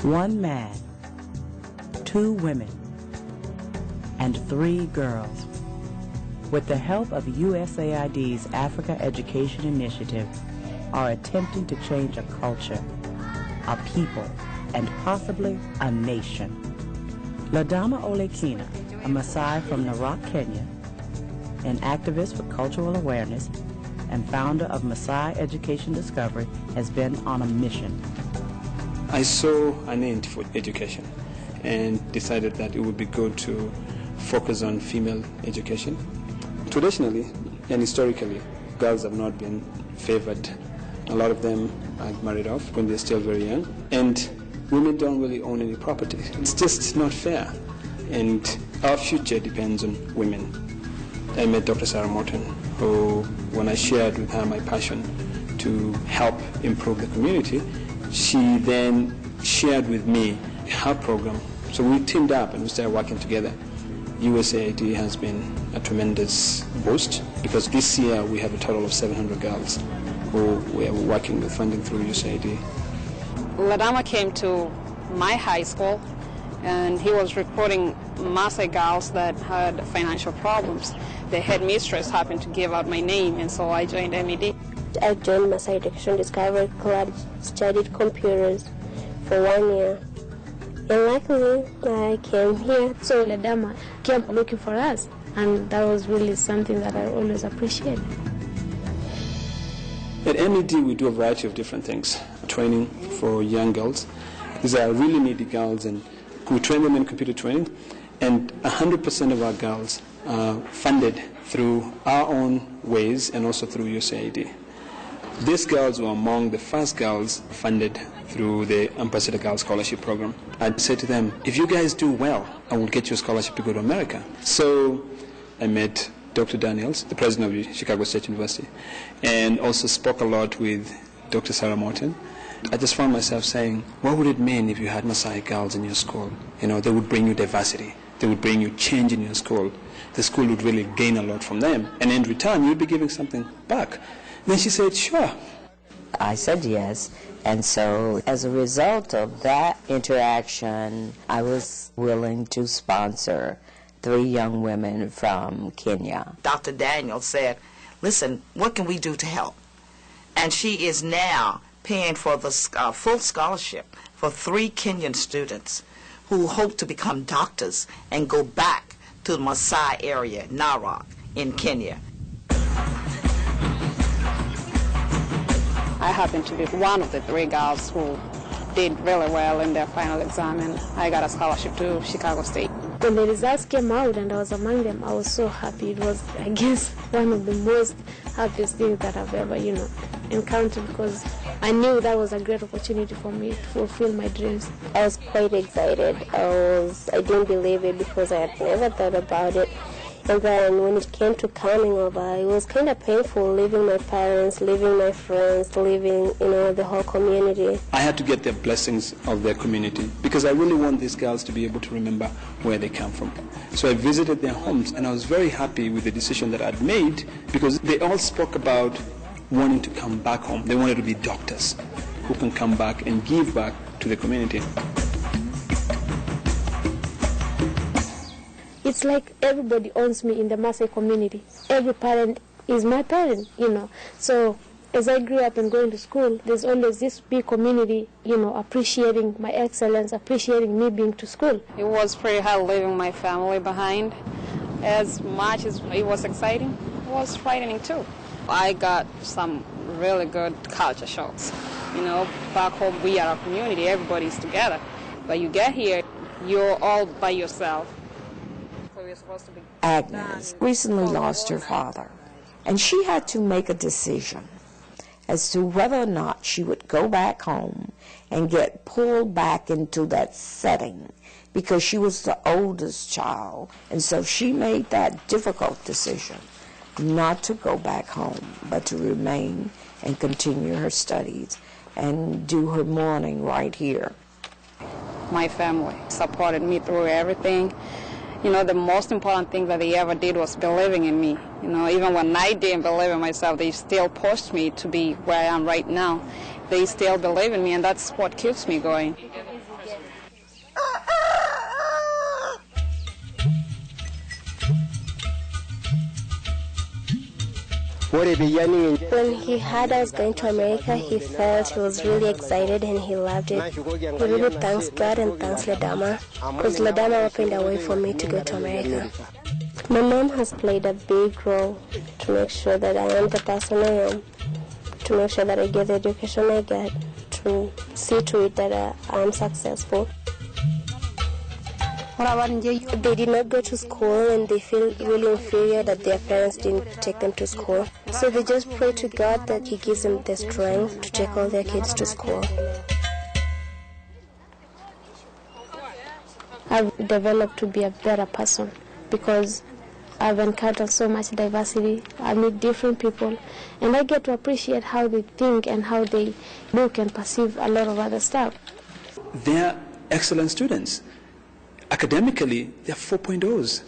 1 man, 2 women, and 3 girls. With the help of USAID's Africa Education Initiative, are attempting to change a culture, a people, and possibly a nation. Ladama Olekina, a Maasai from Narok, Kenya, an activist for cultural awareness and founder of Maasai Education Discovery, has been on a mission. I saw a need for education and decided that it would be good to focus on female education. Traditionally and historically, girls have not been favored. A lot of them are married off when they're still very young, and women don't really own any property. It's just not fair, and our future depends on women. I met Dr. Sarah Morton, who, when I shared with her my passion to help improve the community, she then shared with me her program. So we teamed up and we started working together. USAID has been a tremendous boost, because this year we have a total of 700 girls who we are working with, funding through USAID. Ladama came to my high school and he was recruiting Maasai girls that had financial problems. The headmistress happened to give out my name, and so I joined MED. I joined Maasai Education Discovery Club, studied computers for 1 year. And luckily, I came here. So Ladama came looking for us, and that was really something that I always appreciate. At MED, we do a variety of different things. Training for young girls. These are really needy girls, and we train them in computer training. And 100% of our girls are funded through our own ways and also through USAID. These girls were among the first girls funded through the Ambassador Girl Scholarship Program. I'd say to them, if you guys do well, I will get you a scholarship to go to America. So I met Dr. Daniels, the president of Chicago State University, and also spoke a lot with Dr. Sarah Morton. I just found myself saying, what would it mean if you had Maasai girls in your school? You know, they would bring you diversity. They would bring you change in your school. The school would really gain a lot from them. And in return, you'd be giving something back. Then she said, sure. I said yes. And so as a result of that interaction, I was willing to sponsor 3 young women from Kenya. Dr. Daniels said, listen, what can we do to help? And she is now paying for the full scholarship for 3 Kenyan students who hope to become doctors and go back to the Maasai area, Narok, in Kenya. I happened to be one of the 3 girls who did really well in their final exam, and I got a scholarship to Chicago State. When the results came out and I was among them, I was so happy. It was, I guess, one of the most happiest things that I've ever, encountered, because I knew that was a great opportunity for me to fulfill my dreams. I was quite excited. I didn't believe it because I had never thought about it. And then when it came to coming over, it was kind of painful, leaving my parents, leaving my friends, leaving, the whole community. I had to get the blessings of their community, because I really want these girls to be able to remember where they come from. So I visited their homes, and I was very happy with the decision that I'd made, because they all spoke about wanting to come back home. They wanted to be doctors who can come back and give back to the community. It's like everybody owns me in the Maasai community. Every parent is my parent, So as I grew up and going to school, there's always this big community, appreciating my excellence, appreciating me being to school. It was pretty hard leaving my family behind. As much as it was exciting, it was frightening too. I got some really good culture shocks. Back home we are a community, everybody's together. But you get here, you're all by yourself. Agnes recently lost her father, and she had to make a decision as to whether or not she would go back home and get pulled back into that setting, because she was the oldest child, and so she made that difficult decision not to go back home, but to remain and continue her studies and do her mourning right here. My family supported me through everything. The most important thing that they ever did was believing in me. Even when I didn't believe in myself, they still pushed me to be where I am right now. They still believe in me, and that's what keeps me going. When he heard I was going to America, he was really excited and he loved it. He really thanks God and thanks Ledama, because Ledama opened a way for me to go to America. My mom has played a big role to make sure that I am the person I am, to make sure that I get the education I get, to see to it that I am successful. They did not go to school and they feel really inferior that their parents didn't take them to school. So they just pray to God that He gives them the strength to take all their kids to school. I've developed to be a better person because I've encountered so much diversity. I meet different people and I get to appreciate how they think and how they look and perceive a lot of other stuff. They're excellent students. Academically, they're 4.0s,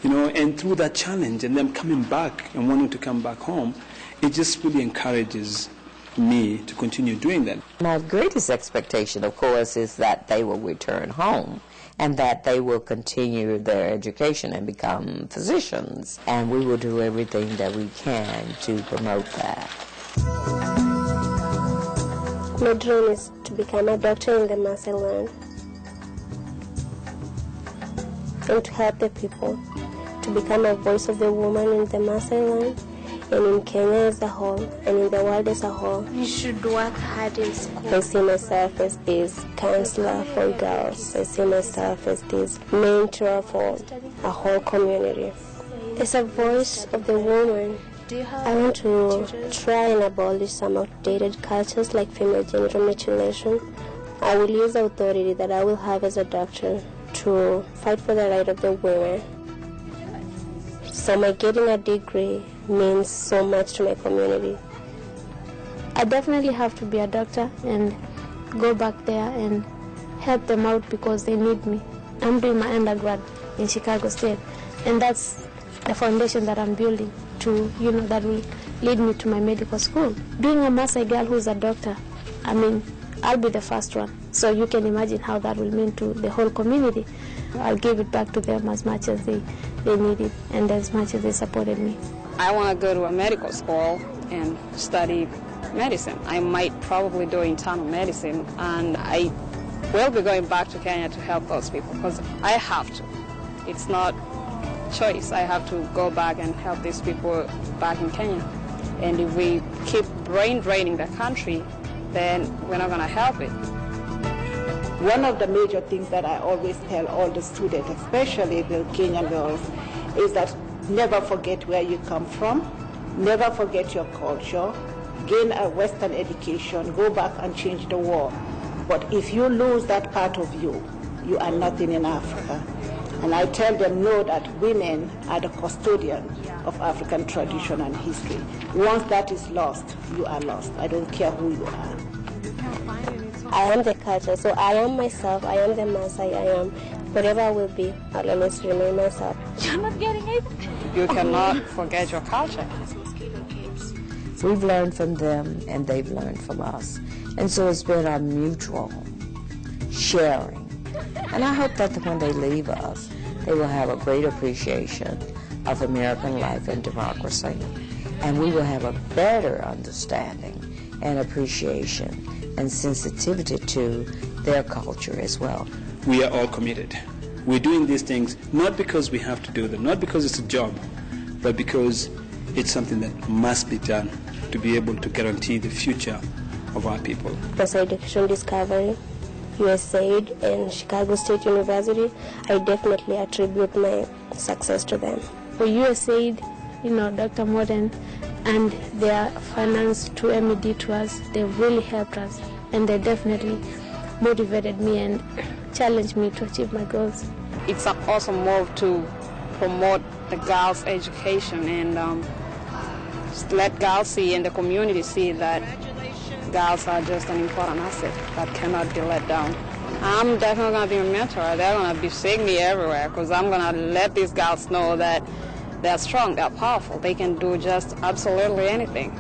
and through that challenge and them coming back and wanting to come back home, it just really encourages me to continue doing that. My greatest expectation, of course, is that they will return home and that they will continue their education and become physicians, and we will do everything that we can to promote that. My dream is to become a doctor in the Maasai land, and to help the people, to become a voice of the woman in the Maasai land, and in Kenya as a whole, and in the world as a whole. You should work hard in school. I see myself as this counselor for girls. I see myself as this mentor for a whole community. As a voice of the woman, I want to try and abolish some outdated cultures like female genital mutilation. I will use the authority that I will have as a doctor to fight for the right of the women. So my getting a degree means so much to my community. I definitely have to be a doctor and go back there and help them out because they need me. I'm doing my undergrad in Chicago State, and that's the foundation that I'm building to, that will lead me to my medical school. Being a Maasai girl who's a doctor, I'll be the first one. So you can imagine how that will mean to the whole community. I'll give it back to them as much as they need it and as much as they supported me. I want to go to a medical school and study medicine. I might probably do internal medicine, and I will be going back to Kenya to help those people because I have to. It's not choice. I have to go back and help these people back in Kenya. And if we keep brain draining the country, then we're not going to help it. One of the major things that I always tell all the students, especially the Kenyan girls, is that never forget where you come from, never forget your culture, gain a Western education, go back and change the world. But if you lose that part of you, you are nothing in Africa. And I tell them, know that women are the custodian of African tradition and history. Once that is lost, you are lost. I don't care who you are. I am the culture, so I am myself, I am the Maasai, I am whatever I will be, I'll always remain myself. You're not getting it? You cannot forget your culture. We've learned from them and they've learned from us. And so it's been a mutual sharing. And I hope that when they leave us, they will have a great appreciation of American life and democracy. And we will have a better understanding and appreciation and sensitivity to their culture as well. We are all committed. We're doing these things not because we have to do them, not because it's a job, but because it's something that must be done to be able to guarantee the future of our people. Maasai Education Discovery, USAID, and Chicago State University, I definitely attribute my success to them. For USAID, Dr. Morton and their finance to MED tours, they've really helped us, and they definitely motivated me and challenged me to achieve my goals. It's an awesome move to promote the girls' education and just let girls see and the community see that girls are just an important asset that cannot be let down. I'm definitely going to be a mentor. They're going to be seeing me everywhere because I'm going to let these girls know that they're strong, they're powerful, they can do just absolutely anything.